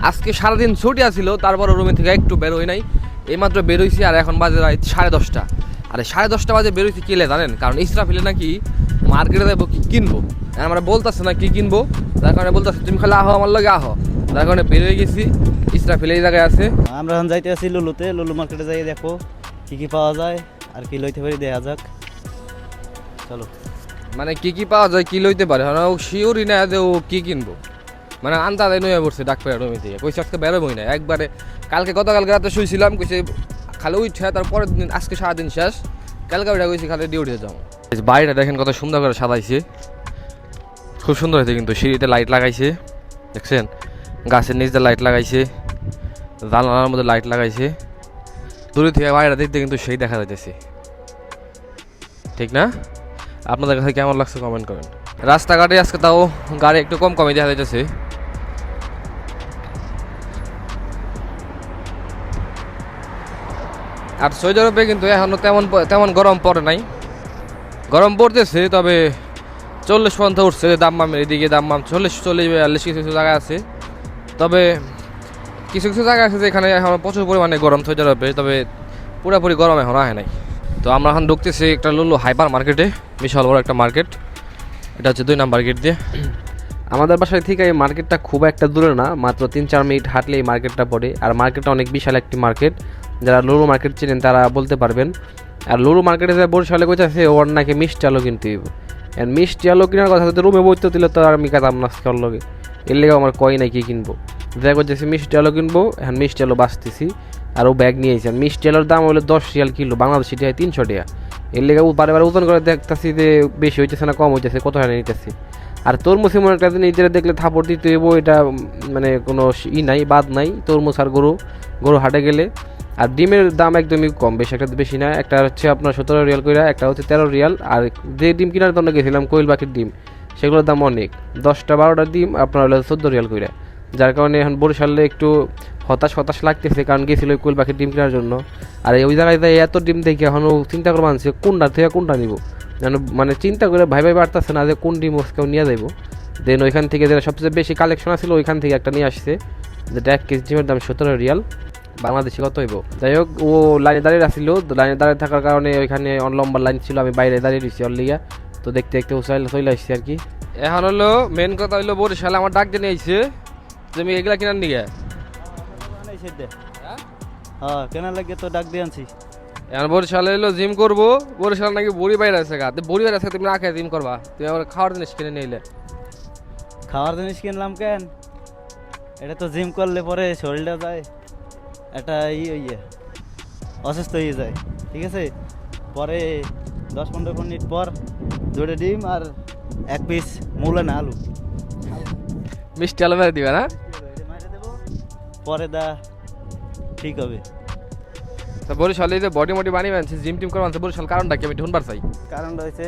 আজকে সারাদিন ছুটি আছিল, তারপর রুমে থেকে একটু বেরোই নাই, এইমাত্র বেরোইছি। আর এখন বাজে রাত 10:30। আরে 10:30 বাজে বেরোইছি কিলে জানেন, কারণ ইসরাফিলে নাকি মার্কেটে যাবো কি কিনবো, আমরা বলতেছে না কি কিনবো, তার কারণে বলতেছে তুমি খালি আহো আমার লগে আহো, তার কারণে বেরোয় গেছি। ইসরাফিলে এই জায়গায় আছে। আমরা এখন যাইতে আছি লুলুতে, লুলু মার্কেটে যাই দেখো কি কি পাওয়া যায় আর কি লইতে পারি, দেখা যাক চলো। মানে কি কি পাওয়া যায় কি লইতে পারে ও শিওরই না যে ও কি কিনবো, মানে আন্দাজে নয়ে পড়ছে ডাক পেয়ে রুমে থেকে, কইছে আজকে বেরোবই না একবারে। গতকালকে রাতে শুয়েছিলাম, কইছে খালি উঠে, তারপরের দিন আজকে সারাদিন শেষ, কালকে উঠে কইছি খালি ডিউটিতে যাবো। বাড়িটা দেখেন কত সুন্দর করে সাজাইছে, খুব সুন্দর হয়েছে কিন্তু। সিঁড়িতে লাইট লাগাইছে দেখছেন, গাছের নিচে লাইট লাগাইছে, জানালার মধ্যে লাইট লাগাইছে। দূরে থেকে বাড়িটা দেখতে কিন্তু সেই দেখা যাইতেছে, ঠিক না? আপনাদের কাছে কেমন লাগছে কমেন্ট করেন। রাস্তাঘাটে আজকে তাও গাড়ি একটু কম কমই দেখা যাইতেছে। আর সৌদি আরবে কিন্তু এখনও তেমন গরম পড়ে নাই, গরম পড়তেছে, তবে 40 পর্যন্ত উঠছে দাম্মাম, এদিকে দাম্মাম 40-42 কিছু কিছু জায়গা আছে। তবে কিছু কিছু জায়গা আছে যেখানে এখন প্রচুর পরিমাণে গরম সৌদি আরবে, তবে পুরোপুরি গরম এখন আহে নাই। তো আমরা এখন ঢুকতেছি একটা লুলু হাইপার মার্কেটে, বিশাল বড় একটা মার্কেট। এটা হচ্ছে 2 নাম্বার গেট দিয়ে। আমাদের বাসায় থেকে এই মার্কেটটা খুব একটা দূরে না, মাত্র 3-4 মিনিট হাঁটলে এই মার্কেটটা পড়ে। আর মার্কেটটা অনেক বিশাল একটি মার্কেট, যারা লুলু মার্কেট চিনেন তারা বলতে পারবেন। আর লুলু মার্কেটে যে বরিশালে কইতাছে ওর নাকি মিষ্টি আলু কিনতে হইব, আর মিষ্টি আলু কেনার কথা যদি রুমে বইতে দিলে তো আর আমি কাতাম না আজকে ওর লগে, এর লেগে আমার কয় নাই কি কিনবো। দেখা করতেছি মিষ্টি আলু কিনবো, এখন মিষ্টি আলু বাঁচতেছি। আর ও ব্যাগ নিয়ে এসেছেন, মিষ্টি আলুর দাম হলো 10 রিয়াল কিলো, বাংলাদেশি টাকায় 300 টাকা। এর লেগে বারে বারে ওজন করে দেখতেছি যে বেশি হইতেছে না কম হইতেছে, কত হারে নিতেছি। আর তরমুজ এমন একটা নিজেরা দেখলে থাপড় দিতে হইব, এটা মানে কোনো নাই, বাদ নাই। তরমুজ আর গরু হাটে গেলে। আর ডিমের দাম একদমই কম, বেশি একটা বেশি না, একটা হচ্ছে আপনার 17 রিয়াল করে, একটা হচ্ছে 13 রিয়াল। আর যে ডিম কেনার জন্য গেছিলাম কোয়েল পাখির ডিম, সেগুলোর দাম অনেক, 10-12টা ডিম আপনার হলো 14 রিয়াল করে। যার কারণে এখন বরিশালে একটু হতাশ লাগতেছে, কারণ গেছিল কোয়েল পাখির ডিম কেনার জন্য। আর ওই জায়গায় এত ডিম দেখে এখনও চিন্তা করে মানছে কোনটা থেকে কোনটা নিব, যেন মানে চিন্তা করে ভাই পারতেছে না যে কোন ডিম কেউ নিয়ে যাইব। দেন ওইখান থেকে যেটা সবচেয়ে বেশি কালেকশন আছিল ওইখান থেকে একটা নিয়ে আসছে, যেটা 1 কেজি ডিমের দাম 17 রিয়াল, বাংলাদেশি কত হইব। যাই হোক, ও লাইনে দাঁড়িয়ে আসছিল, লাইনে দাঁড়িয়ে থাকার কারণে ওইখানে লম্বা লাইন ছিল, আমি বাইরে দাঁড়িয়ে দিচ্ছি ওর লিগা। তো দেখতে দেখতে চলে আসছি আর কি। এখন হলো মেন কথা হইলো বরিশালে আমার ডাক দিয়ে নিয়েছে, তুমি এগুলা কেনার নিগে হ্যাঁ কেনার লাগে তো ডাক দিয়ে আনছি। এখন বরিশালে এলো জিম করবো, বরিশাল নাকি বড়ি বাইরে আছে গা, বড়ি বাইরে আছে, তুমি না খেয়ে জিম করবা, তুমি আবার খাওয়ার জিনিস কিনে নিলে। খাওয়ার জিনিস কিনলাম কেন, এটা তো জিম করলে পরে শরীরটা যায় একটা অসুস্থ হয়ে যায়, ঠিক আছে। পরে 10-15 মিনিট পর 2টা ডিম আর 1 পিস মূলা না আলু, মিষ্টি আলু মেরে দিবে না, পরে ঠিক হবে। তা বরিশালে যে বডি মডি বানিয়ে আনছে, জিম টিম করে আনছে বরিশাল, কারণটা কি আমি ঢুনবার চাই। কারণটা হচ্ছে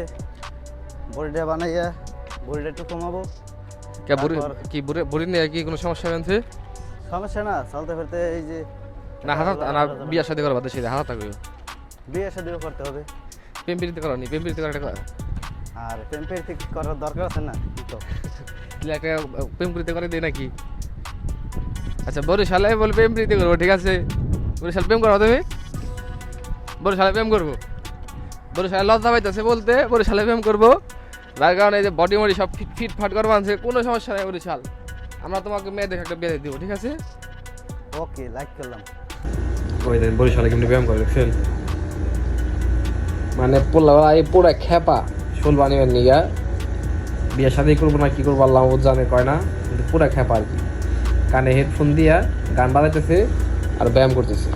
বডিটা বানাইয়া বডিটা একটু কমাবো। বুড়ি নিয়ে কি কোনো সমস্যা হয়েছে? সমস্যা না, চলতে ফিরতে এই যে না বিয়া শাদী করবা দেশে হাত থাকবে, বিয়ে শাদীও করতে হবে, প্রেম প্রীতি করনি, প্রেম প্রীতি করা আর প্রেম প্রীতি করার দরকার আছে না তো, একটা প্রেম প্রীতি করে দেয় নাকি? আচ্ছা বরিশালে বলে প্রেম প্রীতি করবো, ঠিক আছে, বরিশাল প্রেম করবো, তুমি বরিশালে প্রেম করবো, বরিশালে লজ্জা পাইতেছে বলতে বরিশালে প্রেম করবো, যার কারণে এই যে বডি মডি সব ফিট ফাট করবো আনছে, কোনো সমস্যা নেই বরিশাল, আমরা তোমাকে মেয়ে দেখে একটা বিয়ে দিব, ঠিক আছে। ওকে, লাইক করলাম। ওই দিন বরিশালে কেমনি ব্যায়াম করে দেখছেন, মানে পোলা পুরা খেপা শোল বানিয়ে নিয়ে বিয়ে শাদী করবো না কি করবো আল্লাহ জানে, কয় না, কিন্তু পুরা খেপা আর কি, কানে হেডফোন দিয়া গান বাজাইতেছে আর ব্যায়াম করতেছে।